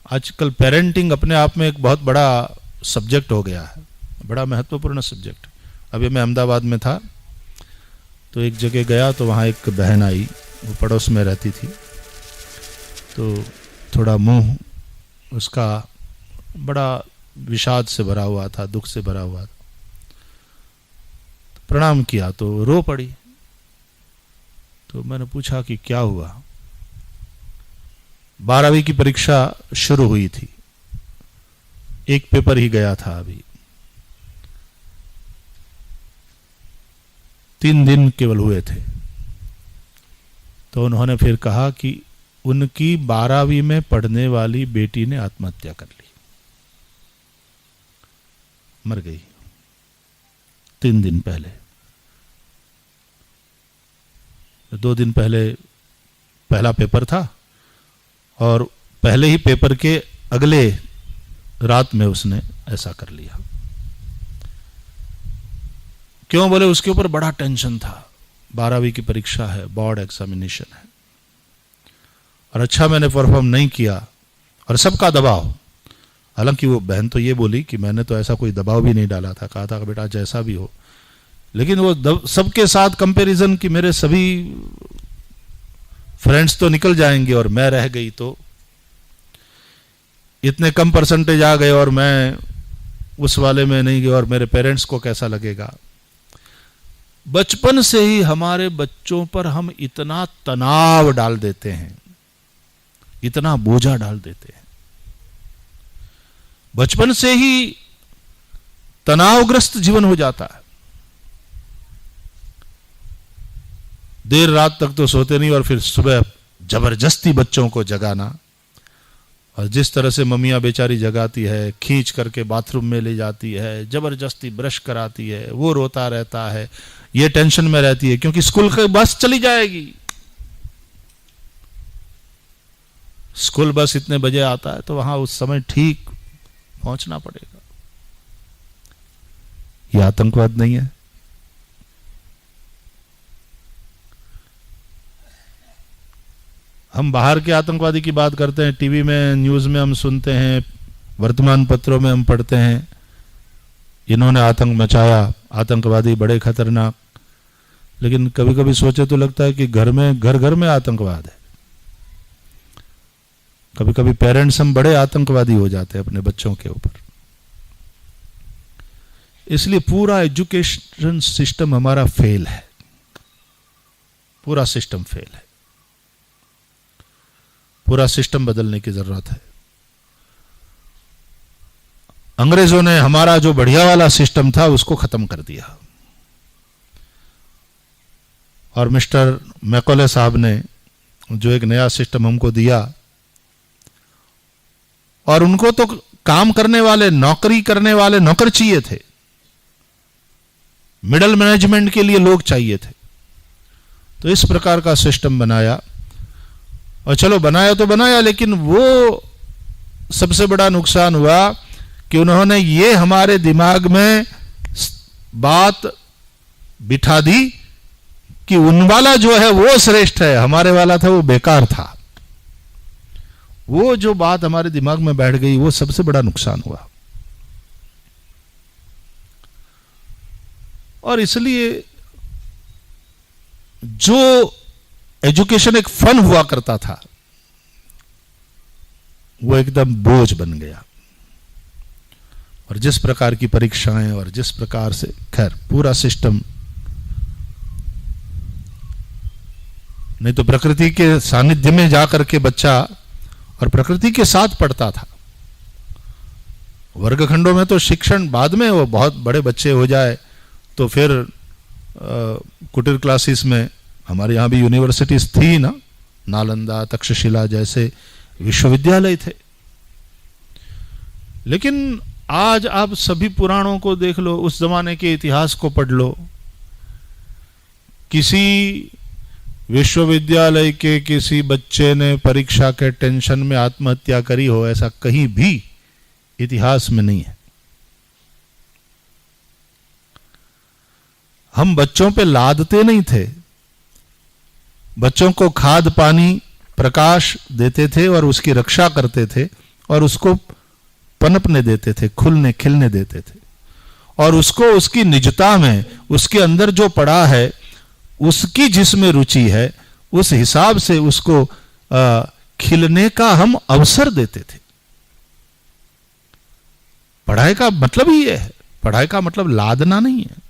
आजकल पेरेंटिंग अपने आप में एक बहुत बड़ा सब्जेक्ट हो गया है, बड़ा महत्वपूर्ण सब्जेक्ट। अभी मैं अहमदाबाद में था तो एक जगह गया तो वहाँ एक बहन आई, वो पड़ोस में रहती थी, तो थोड़ा मुंह उसका बड़ा विषाद से भरा हुआ था, दुख से भरा हुआ था। प्रणाम किया तो रो पड़ी। तो मैंने पूछा कि क्या हुआ। 12वीं की परीक्षा शुरू हुई थी, एक पेपर ही गया था, अभी 3 दिन केवल हुए थे। तो उन्होंने फिर कहा कि उनकी 12वीं में पढ़ने वाली बेटी ने आत्महत्या कर ली, मर गई 3 दिन पहले। 2 दिन पहले पहला पेपर था और पहले ही पेपर के अगले रात में उसने ऐसा कर लिया। क्यों बोले, उसके ऊपर बड़ा टेंशन था, 12वीं की परीक्षा है, बोर्ड एग्जामिनेशन है, और अच्छा मैंने परफॉर्म नहीं किया और सबका दबाव। हालांकि वो बहन तो ये बोली कि मैंने तो ऐसा कोई दबाव भी नहीं डाला था, कहा था कि बेटा जैसा भी हो, लेकिन वो सबके साथ कंपैरिजन कि मेरे सभी फ्रेंड्स तो निकल जाएंगे और मैं रह गई, तो इतने कम परसेंटेज आ गए और मैं उस वाले में नहीं गई और मेरे पेरेंट्स को कैसा लगेगा। बचपन से ही हमारे बच्चों पर हम इतना तनाव डाल देते हैं, इतना बोझा डाल देते हैं, बचपन से ही तनावग्रस्त जीवन हो जाता है। देर रात तक तो सोते नहीं और फिर सुबह जबरदस्ती बच्चों को जगाना, और जिस तरह से मम्मियां बेचारी जगाती है, खींच करके बाथरूम में ले जाती है, जबरदस्ती ब्रश कराती है, वो रोता रहता है, ये टेंशन में रहती है क्योंकि स्कूल की बस चली जाएगी। स्कूल बस इतने बजे आता है तो वहां उस समय ठीक पहुंचना पड़ेगा। ये आतंकवाद नहीं है? हम बाहर के आतंकवादी की बात करते हैं, टीवी में, न्यूज में हम सुनते हैं, वर्तमान पत्रों में हम पढ़ते हैं, इन्होंने आतंक मचाया, आतंकवादी बड़े खतरनाक। लेकिन कभी कभी सोचे तो लगता है कि घर घर में आतंकवाद है। कभी कभी पेरेंट्स हम बड़े आतंकवादी हो जाते हैं अपने बच्चों के ऊपर। इसलिए पूरा एजुकेशन सिस्टम हमारा फेल है, पूरा सिस्टम फेल है, पूरा सिस्टम बदलने की जरूरत है। अंग्रेजों ने हमारा जो बढ़िया वाला सिस्टम था उसको खत्म कर दिया, और मिस्टर मैकॉले साहब ने जो एक नया सिस्टम हमको दिया, और उनको तो काम करने वाले, नौकरी करने वाले नौकर चाहिए थे, मिडिल मैनेजमेंट के लिए लोग चाहिए थे। तो इस प्रकार का सिस्टम बनाया, और चलो बनाया तो बनाया, लेकिन वो सबसे बड़ा नुकसान हुआ कि उन्होंने ये हमारे दिमाग में बात बिठा दी कि उन वाला जो है वो श्रेष्ठ है, हमारे वाला था वो बेकार था। वो जो बात हमारे दिमाग में बैठ गई, वो सबसे बड़ा नुकसान हुआ। और इसलिए जो एजुकेशन एक फन हुआ करता था, वो एकदम बोझ बन गया। और जिस प्रकार की परीक्षाएं और जिस प्रकार से, खैर पूरा सिस्टम, नहीं तो प्रकृति के सानिध्य में जाकर के बच्चा और प्रकृति के साथ पढ़ता था। वर्गखंडों में तो शिक्षण बाद में, वो बहुत बड़े बच्चे हो जाए तो फिर कुटीर क्लासेस में, हमारे यहां भी यूनिवर्सिटीज थी ना, नालंदा, तक्षशिला जैसे विश्वविद्यालय थे। लेकिन आज आप सभी पुराणों को देख लो, उस जमाने के इतिहास को पढ़ लो, किसी विश्वविद्यालय के किसी बच्चे ने परीक्षा के टेंशन में आत्महत्या करी हो, ऐसा कहीं भी इतिहास में नहीं है। हम बच्चों पे लादते नहीं थे, बच्चों को खाद पानी प्रकाश देते थे और उसकी रक्षा करते थे, और उसको पनपने देते थे, खुलने खिलने देते थे, और उसको उसकी निजता में, उसके अंदर जो पड़ा है, उसकी जिसमें रुचि है, उस हिसाब से उसको खिलने का हम अवसर देते थे। पढ़ाई का मतलब ही यह है, पढ़ाई का मतलब लादना नहीं है।